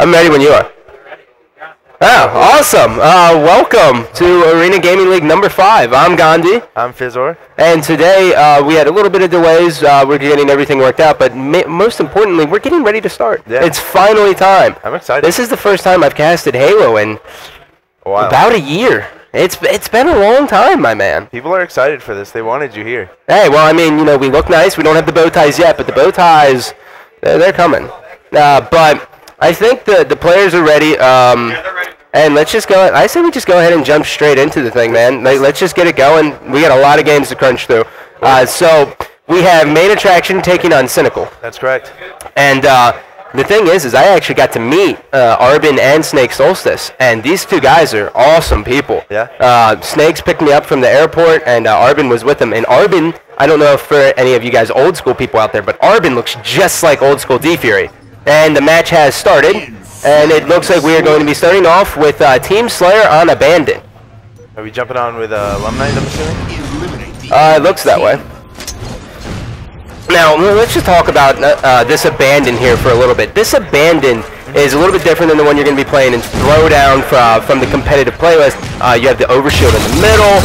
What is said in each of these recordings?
I'm ready when you are. Oh, awesome. Welcome to Arena Gaming League number 5. I'm Gandhi. I'm Fizzor. And today we had a little bit of delays. We're getting everything worked out, but most importantly, we're getting ready to start. Yeah. It's finally time. I'm excited. This is the first time I've casted Halo in about a year. It's been a long time, my man. People are excited for this. They wanted you here. Hey, well, I mean, you know, we look nice. We don't have the bow ties yet, but the bow ties, they're coming. But I think the players are ready. And let's just go. I say we just go ahead and jump straight into the thing, man. Let's just get it going. We got a lot of games to crunch through. So we have Main Attraction taking on Cynical. That's correct. And the thing is I actually got to meet Arbin and Snake Solstice, and these two guys are awesome people. Yeah. Snakes picked me up from the airport, and Arbin was with them. And Arbin, I don't know if for any of you guys old school people out there, but Arbin looks just like old school D-Fury. And the match has started, and it looks like we are going to be starting off with Team Slayer on Abandon. Are we jumping on with Alumni, I'm assuming? It looks that way. Now, let's just talk about this Abandon here for a little bit. This Abandon is a little bit different than the one you're going to be playing in Throwdown from the competitive playlist. You have the overshield in the middle.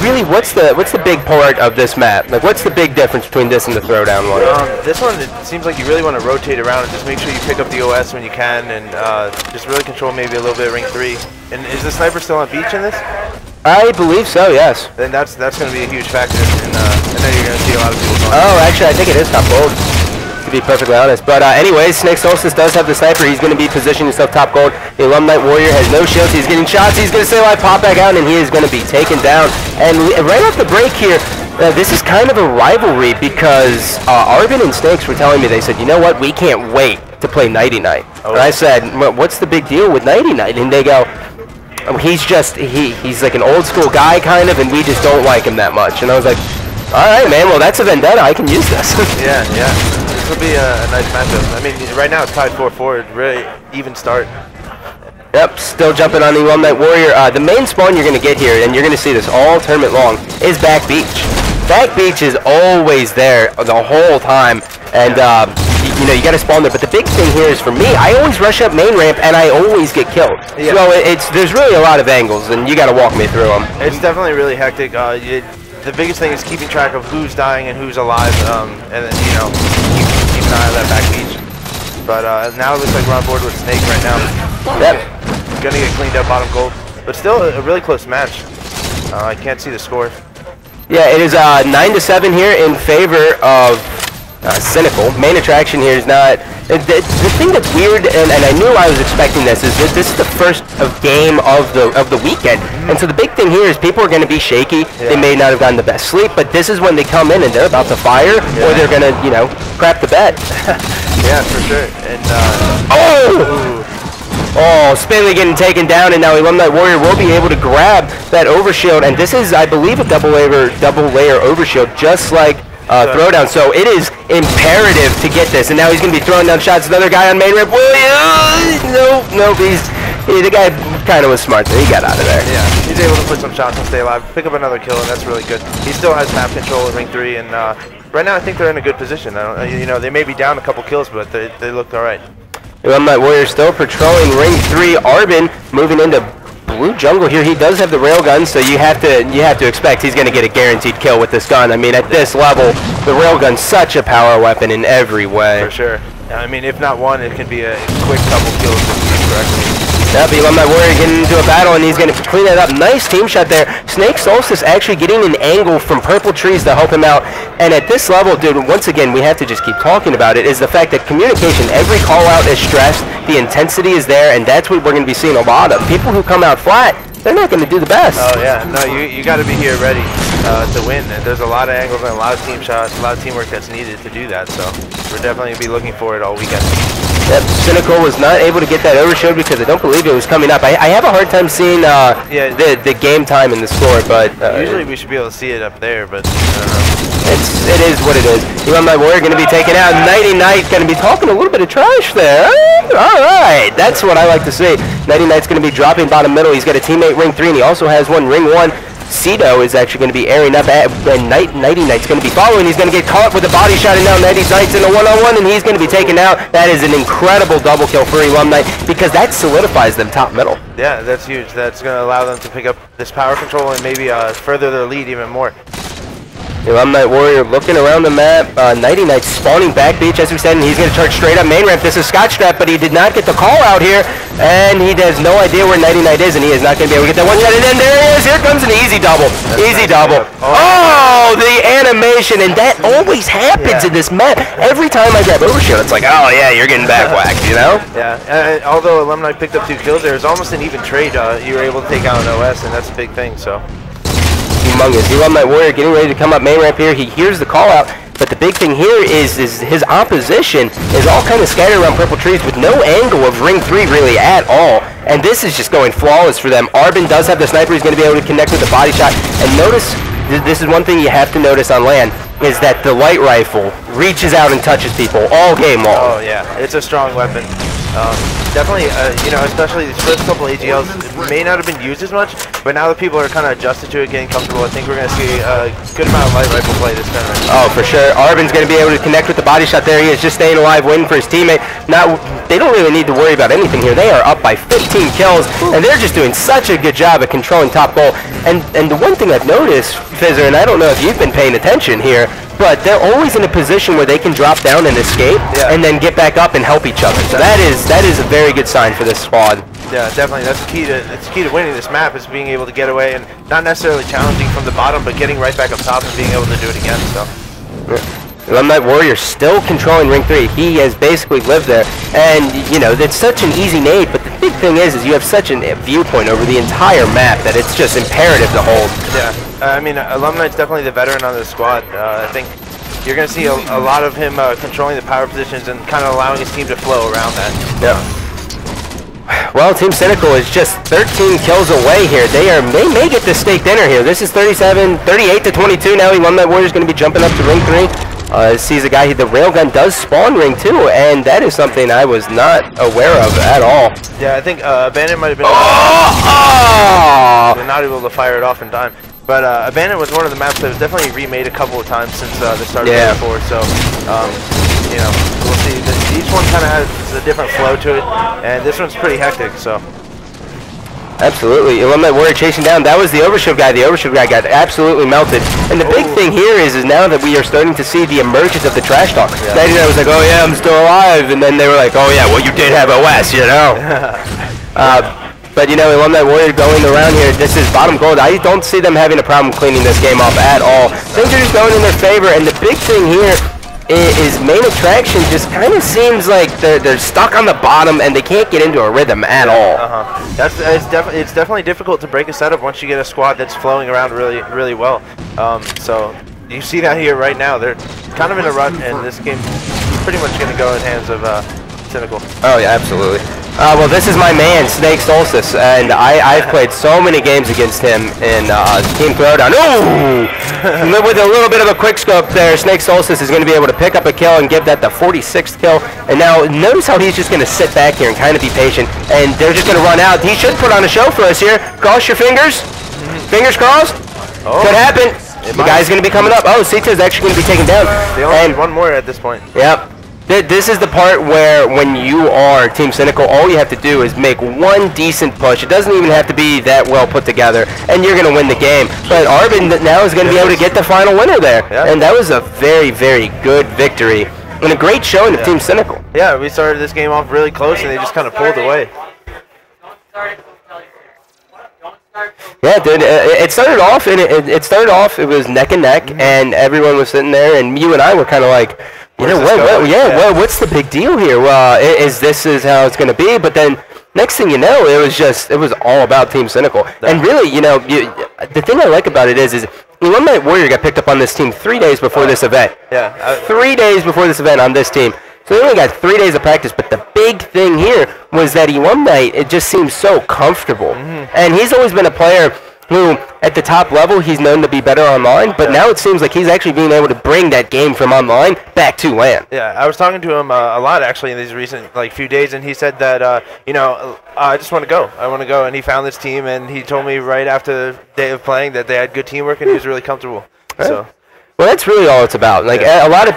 Really, what's the big part of this map? Like, what's the big difference between this and the Throwdown one? This one, it seems like you really want to rotate around and just make sure you pick up the OS when you can, and just really control maybe a little bit of ring 3. And is the sniper still on beach in this? I believe so, yes. Then that's going to be a huge factor, and I know you're going to see a lot of people going. Oh, actually, I think it is top gold, to be perfectly honest. But anyways, Snake Solstice does have the sniper. He's going to be positioning himself top gold. The Alumni Warrior has no shields. He's getting shots. He's going to stay alive, pop back out, and he is going to be taken down. And right off the break here, this is kind of a rivalry because Arbin and Snakes were telling me, they said, you know what, we can't wait to play Nighty Night. Oh. And I said, what's the big deal with Nighty Night? And they go, he's just, he's like an old school guy kind of, and we just don't like him that much. And I was like, all right, man, well, that's a vendetta. I can use this. Yeah. This will be a nice matchup. I mean, right now it's tied 4-4. Really even start. Yep, still jumping on the Alumni Warrior. The main spawn you're going to get here, and you're going to see this all tournament long, is Back Beach. Back Beach is always there the whole time, and you know, you got to spawn there. But the big thing here is, for me, I always rush up main ramp, and I always get killed. Yeah. So there's really a lot of angles, and you got to walk me through them. It's definitely really hectic. The biggest thing is keeping track of who's dying and who's alive, and then, you know, keep an eye on that Back Beach. But now it looks like we're on board with Snake right now. Yep. Gonna get cleaned up bottom gold, but still a really close match. I can't see the score. Yeah, it is 9-7 here in favor of Cynical. Main Attraction here is not. The thing that's weird, and I knew I was expecting this, is that this is the first game of the weekend, and so the big thing here is people are going to be shaky. Yeah. They may not have gotten the best sleep, but this is when they come in and they're about to fire, or they're going to, you know, crap the bed. Yeah, for sure. And Oh, Spinley getting taken down, and now Alumni Warrior will be able to grab that overshield, and this is, I believe, a double layer overshield, just like Throwdown. So it is imperative to get this, and now he's going to be throwing down shots. Another guy on main ramp. Nope, the guy kind of was smart, so he got out of there. Yeah, he's able to put some shots and stay alive, pick up another kill, and that's really good. He still has map control in ring 3, and right now I think they're in a good position. You know, they may be down a couple kills, but they looked all right. Alumni Warrior still patrolling ring 3. Arbin moving into blue jungle here. He does have the railgun, so you have to expect he's going to get a guaranteed kill with this gun. I mean, at this level, the railgun's such a power weapon in every way. For sure. I mean, if not one, it can be a quick couple kills if used correctly. That'll be Alumni Warrior getting into a battle, and he's going to clean that up. Nice team shot there. Snake Solstice actually getting an angle from purple trees to help him out. And at this level, dude, once again, we have to just keep talking about it, is the fact that communication, every call out is stressed, the intensity is there, and that's what we're going to be seeing a lot of. People who come out flat, they're not going to do the best. Oh, yeah. No, you got to be here ready to win. And there's a lot of angles and a lot of team shots, a lot of teamwork that's needed to do that. So we're definitely going to be looking for it all weekend. Yep, Cynical was not able to get that overshield because I don't believe it was coming up. I have a hard time seeing the game time and the score, but usually we should be able to see it up there, but I don't know. It is what it is. Alumni Warrior going to be taken out. Nighty Night going to be talking a little bit of trash there. All right, that's what I like to see. Nighty Night's going to be dropping bottom middle. He's got a teammate ring 3, and he also has one ring 1. Cito is actually going to be airing up at, and Nighty Knight's going to be following. He's going to get caught with a body shot, and now Nighty Knight's in a one-on-one, and he's going to be taken out. That is an incredible double kill for Elum Knight, because that solidifies them top middle. Yeah, that's huge. That's going to allow them to pick up this power control and maybe further their lead even more. Elum Knight Warrior looking around the map. Nighty Knight spawning back beach, as we said, and he's going to charge straight up main ramp. This is Scott Strap, but he did not get the call out here, and he has no idea where Nighty Knight is, and he is not going to be able to get that one shot. And then there he is. Here comes an easy double. Easy double. Oh, the animation, and that always happens in this map. Every time I grab Overshield, it's like, oh yeah, you're getting back whacked, you know? Yeah, although Elum Knight picked up 2 kills, there was almost an even trade. You were able to take out an OS, and that's a big thing, so. Humongous. Elum Knight Warrior getting ready to come up main ramp here. He hears the call out, but the big thing here is his opposition is all kind of scattered around purple trees with no angle of ring 3 really at all. And this is just going flawless for them. Arbin does have the sniper. He's going to be able to connect with the body shot. And notice, this is one thing you have to notice on land, is that the light rifle reaches out and touches people all game long. Oh yeah, it's a strong weapon. Definitely, you know, especially these first couple AGLs may not have been used as much, but now that people are kind of adjusted to it, getting comfortable, I think we're going to see a good amount of light rifle play this tournament. Oh, for sure. Arbin's going to be able to connect with the body shot there. He is just staying alive, waiting for his teammate. Now, they don't really need to worry about anything here. They are up by 15 kills, and they're just doing such a good job at controlling top goal. And the one thing I've noticed, Fizzer, and I don't know if you've been paying attention here, but they're always in a position where they can drop down and escape, and then get back up and help each other. So that is a very good sign for this squad. Yeah, definitely. That's the key to winning this map, is being able to get away and not necessarily challenging from the bottom, but getting right back up top and being able to do it again. So. Elum Knight Warrior still controlling ring 3. He has basically lived there, and you know it's such an easy nade. But the big thing is you have such a viewpoint over the entire map that it's just imperative to hold. Yeah, I mean, Elum Knight's definitely the veteran on the squad. I think you're going to see a lot of him controlling the power positions and kind of allowing his team to flow around that. Yeah. Well, Team Cynical is just 13 kills away here. They may get the steak dinner here. This is 38 to 22 now. Elum Knight Warrior is going to be jumping up to ring 3. Sees a guy, the railgun does spawn ring 2, and that is something I was not aware of at all. Yeah, I think Abandon might have been they're not able to fire it off in time. But Abandon was one of the maps that was definitely remade a couple of times since the start of '4. So, you know, we'll see. Each one kind of has a different flow to it, and this one's pretty hectic. So. Absolutely. Elum Knight Warrior chasing down. That was the Overshield guy. The Overshield guy got absolutely melted. And the big thing here is now that we are starting to see the emergence of the trash talk. Yeah. Nighty Knight was like, oh yeah, I'm still alive. And then they were like, oh yeah, well you did have OS, you know. But you know, Elum Knight Warrior going around here, this is bottom gold. I don't see them having a problem cleaning this game up at all. Things are just going in their favor. And the big thing here is main attraction just kind of seems like they're stuck on the bottom and they can't get into a rhythm at all. It's definitely difficult to break a setup once you get a squad that's flowing around really well. So you see that here right now. They're kind of in a rut, and this game is pretty much going to go in hands of Cynical. Oh yeah, absolutely. Well, this is my man, Snake Solstice, and I've played so many games against him in Team Throwdown. Ooh! With a little bit of a quick scope there, Snake Solstice is going to be able to pick up a kill and give that the 46th kill. And now, notice how he's just going to sit back here and kind of be patient, and they're just going to run out. He should put on a show for us here. Cross your fingers. Fingers crossed. Oh. Could happen. The guy's going to be coming up. Oh, Sita's actually going to be taken down. They only need one more at this point. Yep. This is the part where when you are Team Cynical, all you have to do is make one decent push. It doesn't even have to be that well put together, and you're going to win the game. But Arbin now is going to be able to get the final winner there. Yeah. And that was a very, very good victory and a great showing of Team Cynical. Yeah, we started this game off really close, and they just kind of pulled away. Yeah, dude. It started off, and it was neck and neck, and everyone was sitting there, and you and I were kind of like, you know, well, what's the big deal here? Well, this is how it's going to be. But then next thing you know, it was all about Team Cynical. And really, you know, the thing I like about it is Elum Knight Warrior got picked up on this team 3 days before this event. Yeah. 3 days before this event on this team. So they only got 3 days of practice. But the big thing here was that Elum Knight, it just seems so comfortable. And he's always been a player who at the top level he's known to be better online, but now it seems like he's actually being able to bring that game from online back to LAN. Yeah, I was talking to him a lot actually in these recent few days, and he said that I just want to go. I want to go, and he found this team, and he told me right after the day of playing that they had good teamwork and he was really comfortable. Right. So. Well, that's really all it's about. Like a lot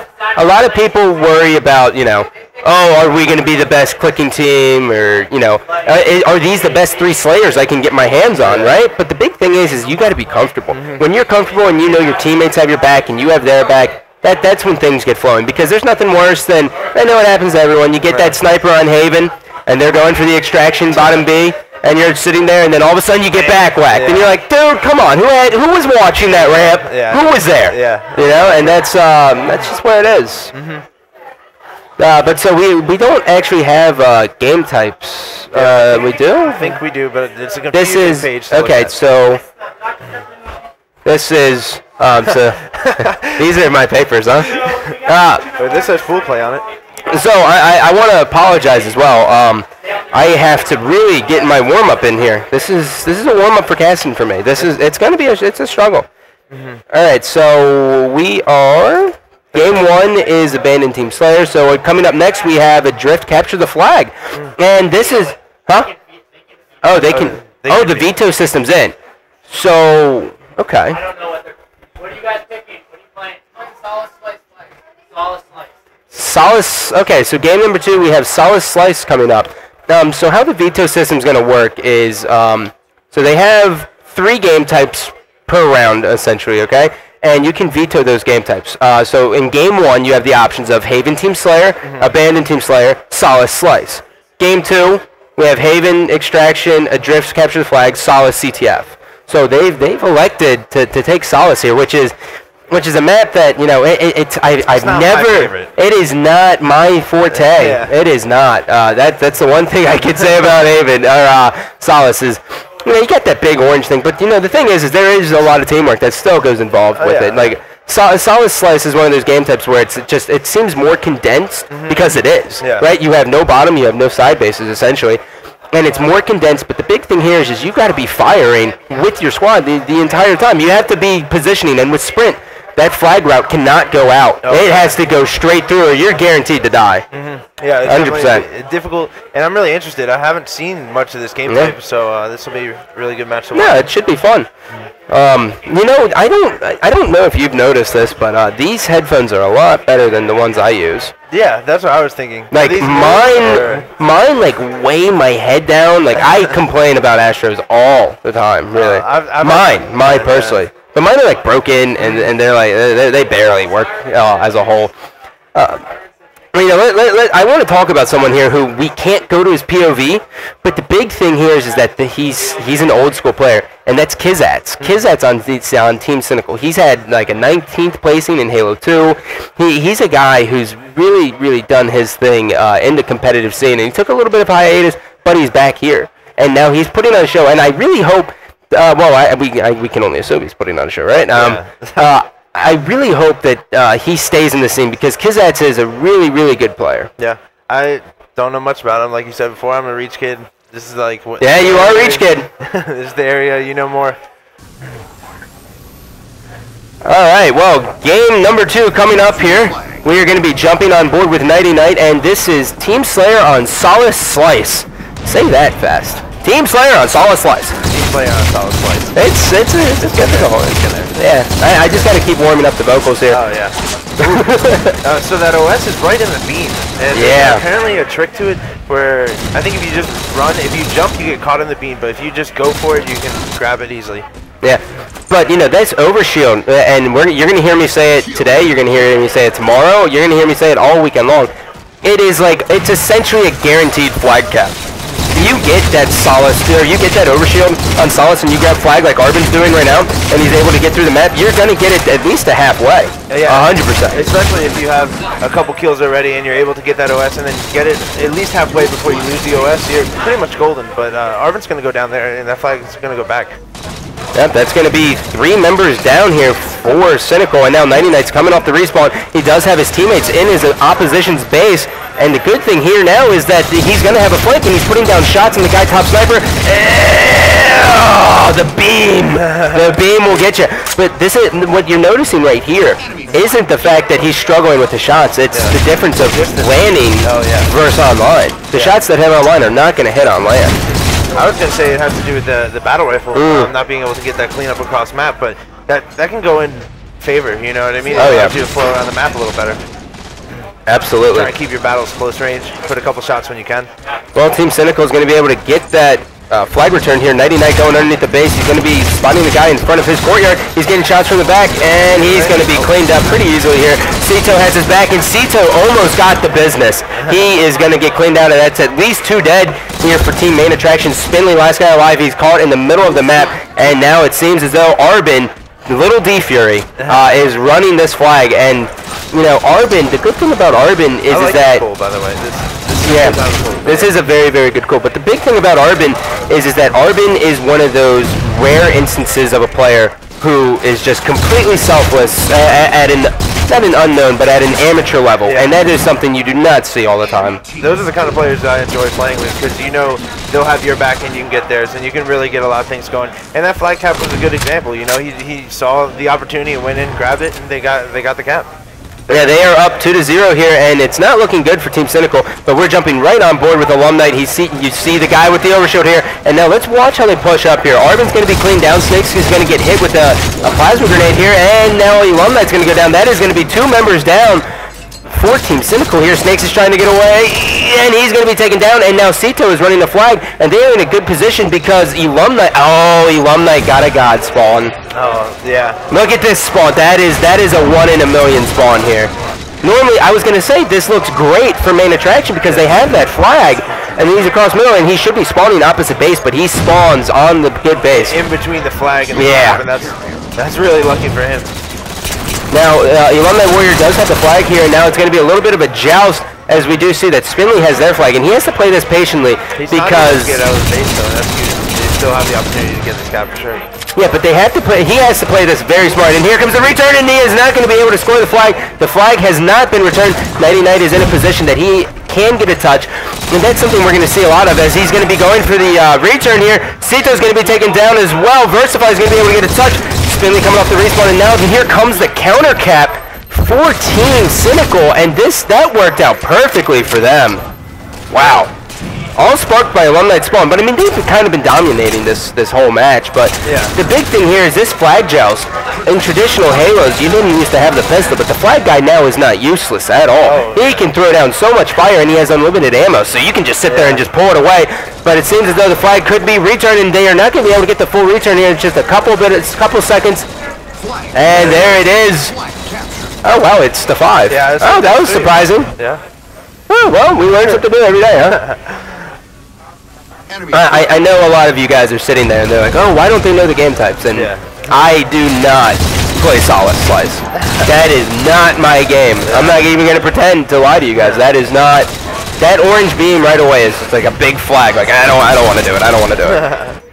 of people worry about, oh, are we going to be the best clicking team, or are these the best 3 Slayers I can get my hands on, right? But the big thing is you got to be comfortable. When you're comfortable and you know your teammates have your back and you have their back, that's when things get flowing. Because there's nothing worse than, I know it happens to everyone. You get that sniper on Haven and they're going for the extraction bottom B. And you're sitting there, and then all of a sudden you get back whacked, and you're like, "Dude, come on! Who was watching that ramp? Who was there? And that's just where it is." But so we don't actually have game types. We do? I think we do, but it's a confusing page. Okay, so this is these are my papers, huh? This says full play on it. So I want to apologize as well. I have to really get my warm up in here. This is a warm up for casting for me. It's going to be it's a struggle. All right, so we are game 1 is Abandoned Team Slayer. So coming up next we have Adrift Capture the Flag, and this is Oh, they can. Oh, the veto system's in. So okay. I don't know what are you guys picking? What are you playing? Solace Slice. Solace Slice. Solace. Okay, so game number 2 we have Solace Slice coming up. So how the veto system is going to work is, so they have 3 game types per round, essentially, okay? And you can veto those game types. So in game 1, you have the options of Haven Team Slayer, Abandoned Team Slayer, Solace Slice. Game 2, we have Haven Extraction, Adrift Capture the Flag, Solace CTF. So they've elected to take Solace here, which is a map that, it is not my forte. Yeah. It is not. That's the one thing I could say about Haven, or Solace is, you got that big orange thing, but, the thing is there is a lot of teamwork that still goes involved with it. Like, Solace Slice is one of those game types where it seems more condensed because it is, right? You have no bottom, you have no side bases, essentially. And it's more condensed, but the big thing here is you got to be firing with your squad the entire time. You have to be positioning, and with Sprint, that flag route cannot go out. It has to go straight through, or you're guaranteed to die. Yeah, it's 100%. Difficult, and I'm really interested. I haven't seen much of this game type, so this will be a really good match to watch. Yeah, it should be fun. I don't know if you've noticed this, but these headphones are a lot better than the ones I use. Yeah, that's what I was thinking. Like mine like weigh my head down. Like I complain about Astros all the time, really. Mine personally. But mine are like broken, and they're like they barely work as a whole. I want to talk about someone here who we can't go to his POV, but the big thing here is that he's an old school player, and that's Kizats. Kizats on Team Cynical. He's had like a 19th placing in Halo 2. He's a guy who's really done his thing in the competitive scene, and he took a little bit of hiatus, but he's back here, and now he's putting on a show, and I really hope. We can only assume he's putting on a show, right? I really hope that he stays in the scene, because Kizats is a really good player. Yeah, I don't know much about him. Like you said before, I'm a Reach kid. This is like what. Yeah, you are a Reach kid. This is the area you know more. All right, well, game number 2 coming up here. We are going to be jumping on board with Nighty Night, and this is Team Slayer on Solace Slice. Say that fast. Team Slayer on Solace Slice. Team Slayer on Solace Slice. It's difficult. Yeah, I just got to keep warming up the vocals here. Oh, yeah. So that OS is right in the beam. And yeah. There's apparently a trick to it where I think if you just run, if you jump, you get caught in the beam. But if you just go for it, you can grab it easily. Yeah, but that's overshield, and you're going to hear me say it today, you're going to hear me say it tomorrow, you're going to hear me say it all weekend long. It's essentially a guaranteed flag cap. You get that Solace, or you get that overshield on Solace, and you grab flag like Arben's doing right now, and he's able to get through the map, you're going to get it at least a halfway. Yeah, 100%. Especially if you have a couple kills already and you're able to get that OS and then get it at least halfway before you lose the OS, you're pretty much golden. But Arben's going to go down there, and that flag is going to go back. Yep, that's going to be 3 members down here for Cynical, and now Nighty Night's coming off the respawn. He does have his teammates in his opposition's base, and the good thing here now is that he's going to have a flank, and he's putting down shots on the guy top sniper, Oh, the beam! The beam will get you. But this is what you're noticing right here. Isn't the fact that he's struggling with the shots? It's the difference of landing versus online. The shots that hit online are not going to hit on land. I was going to say it has to do with the battle rifle not being able to get that cleanup across map, but that can go in favor. You know what I mean? Oh, yeah. It allows you to flow around the map a little better. Absolutely. Try and keep your battles close range. Put a couple shots when you can. Well, Team Cynical is going to be able to get that flag return here. Nighty Night going underneath the base. He's going to be spotting the guy in front of his courtyard. He's getting shots from the back, and he's going to be cleaned up pretty easily here. Cito has his back, and Cito almost got the business. He is going to get cleaned out, and that's at least 2 dead here for Team Main Attraction. Spinley, last guy alive. He's caught in the middle of the map, and now it seems as though Arbin, Little D Fury, is running this flag. And you know, Arbin, the good thing about Arbin is, that cool, by the way. This is a very, very good call. But the big thing about Arbin is that Arbin is one of those rare instances of a player who is just completely selfless at an, not an unknown, but at an amateur level. And that is something you do not see all the time. Those are the kind of players that I enjoy playing with, because you know they'll have your back and you can get theirs, and you can really get a lot of things going. And that flag cap was a good example. You know, he saw the opportunity and went in, grabbed it, and they got the cap. Yeah, they are up 2-0 here, and it's not looking good for Team Cynical, but we're jumping right on board with Alum Night. You see the guy with the overshield here, and now let's watch how they push up here. Arbin's going to be cleaned down. Snakes is going to get hit with a plasma grenade here, and now Alum Night's going to go down. That is going to be 2 members down for Team Cynical here. Snakes is trying to get away, and he's going to be taken down, and now Cito is running the flag, and they are in a good position because Alum Night, Alum Night got a god spawn. Oh, yeah. Look at this spawn. That is a 1 in a million spawn here. Normally, I was going to say this looks great for Main Attraction because they have that flag, and he's across middle, and he should be spawning opposite base, but he spawns on the good base. In between the flag and the map, and that's really lucky for him. Now, Alumni Warrior does have the flag here, and now it's going to be a little bit of a joust, as we do see that Spinley has their flag, and he has to play this patiently because get out of the base, though. That's huge. They still have the opportunity to get this cap for sure. Yeah, but they have to play. He has to play this very smart. And here comes the return, and he is not going to be able to score the flag. The flag has not been returned. Nighty Night is in a position that he can get a touch, and that's something we're going to see a lot of as he's going to be going for the return here. Cito's going to be taken down as well. Versify is going to be able to get a touch. Spinley coming off the respawn, and now here comes the counter cap for Team Cynical, and that worked out perfectly for them. Wow. All sparked by Alum Night spawn, but I mean, they've kind of been dominating this whole match, but the big thing here is this flag joust. In traditional Halos, you didn't used to have the pistol, but the flag guy now is not useless at all. He can throw down so much fire, and he has unlimited ammo, so you can just sit there and just pull it away, but it seems as though the flag could be returned, and they are not going to be able to get the full return here in just a couple seconds, and there it is. Oh, wow, it's the 5. Yeah, oh, that was surprising. Yeah. Oh, well, we learn something new every day, huh? I know a lot of you guys are sitting there and they're like, oh, why don't they know the game types? And I do not play Solid Slice. That is not my game. I'm not even going to pretend to lie to you guys. That is not. That orange beam right away is just like a big flag. Like, I don't want to do it. I don't want to do it.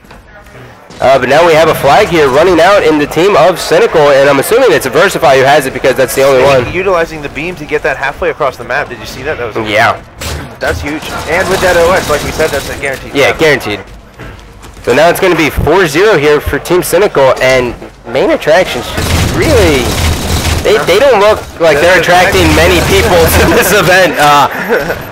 But now we have a flag here running out in the team of Cynical, and I'm assuming it's a Versify who has it because that's the only one. Utilizing the beam to get that halfway across the map. Did you see that? That was That's huge. And with that OS, like we said, that's a guaranteed. Yeah, guaranteed. So now it's going to be 4-0 here for Team Cynical, and Main Attractions just really... They don't look like they're attracting many people to this event.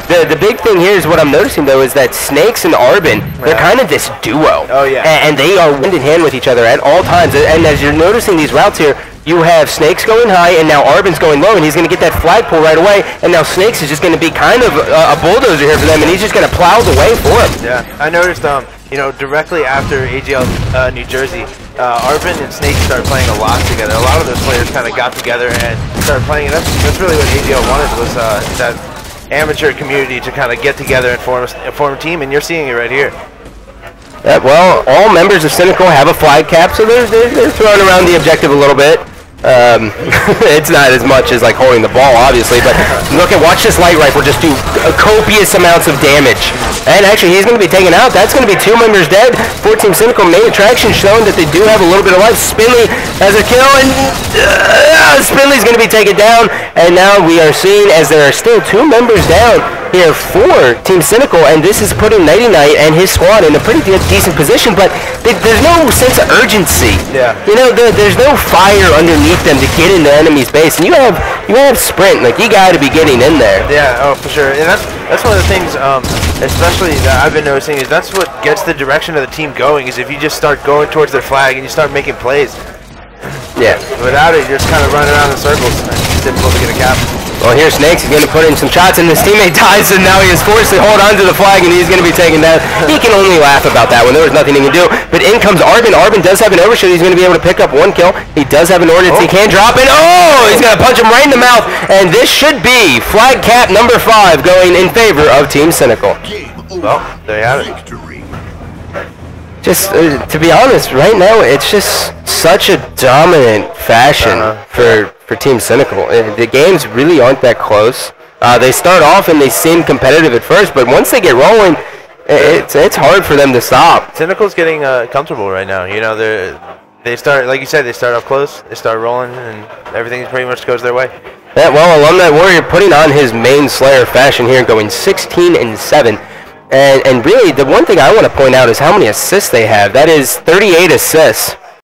The big thing here is what I'm noticing, though, is that Snakes and Arbin, they're kind of this duo. Oh, yeah. And they are hand in hand with each other at all times. And as you're noticing these routes here, you have Snakes going high, and now Arbin's going low, and he's going to get that flagpole right away. And now Snakes is just going to be kind of a bulldozer here for them, and he's just going to plow the way for him. Yeah, I noticed, you know, directly after AGL New Jersey, Arbin and Snakes started playing a lot together. A lot of those players kind of got together and started playing, and that's really what AGL wanted, was that amateur community to kind of get together and form a team, and you're seeing it right here. Yeah, well, all members of Cynical have a flag cap, so they're throwing around the objective a little bit. It's not as much as like holding the ball, obviously, but watch this light rifle just do copious amounts of damage. And actually, he's going to be taken out. That's going to be 2 members dead for Team Cynical. Main Attraction showing that they do have a little bit of life. Spinley has a kill, and Spinley's going to be taken down. And now we are seeing as there are still 2 members down. here for Team Cynical, and this is putting Nighty Night and his squad in a pretty decent position, but there's no sense of urgency. Yeah. You know, there's no fire underneath them to get in the enemy's base, and you have sprint. Like, you got to be getting in there. Yeah, oh, for sure. And that's one of the things, especially that I've been noticing, is that's what gets the direction of the team going, is if you just start going towards their flag and you start making plays. Yeah. Without it, you're just kind of running around in circles, and it's difficult to get a cap. Well, here Snakes is going to put in some shots, and his teammate dies, and now he is forced to hold on to the flag, and he's going to be taken down. He can only laugh about that when there was nothing he can do. But in comes Arbin. Arbin does have an overshoot. He's going to be able to pick up 1 kill. He does have an ordnance. He can drop it. Oh, he's going to punch him right in the mouth, and this should be flag cap number 5 going in favor of Team Cynical. Well, there you have it. Just, to be honest, right now, it's just such a dominant fashion for Team Cynical. The games really aren't that close. They start off and they seem competitive at first, but once they get rolling, it's hard for them to stop. Cynical's getting comfortable right now. You know, they start, like you said, they start off close, they start rolling, and everything pretty much goes their way. Yeah, well, Alumni Warrior putting on his main Slayer fashion here, going 16-7. And really, the one thing I want to point out is how many assists they have. That is 38 assists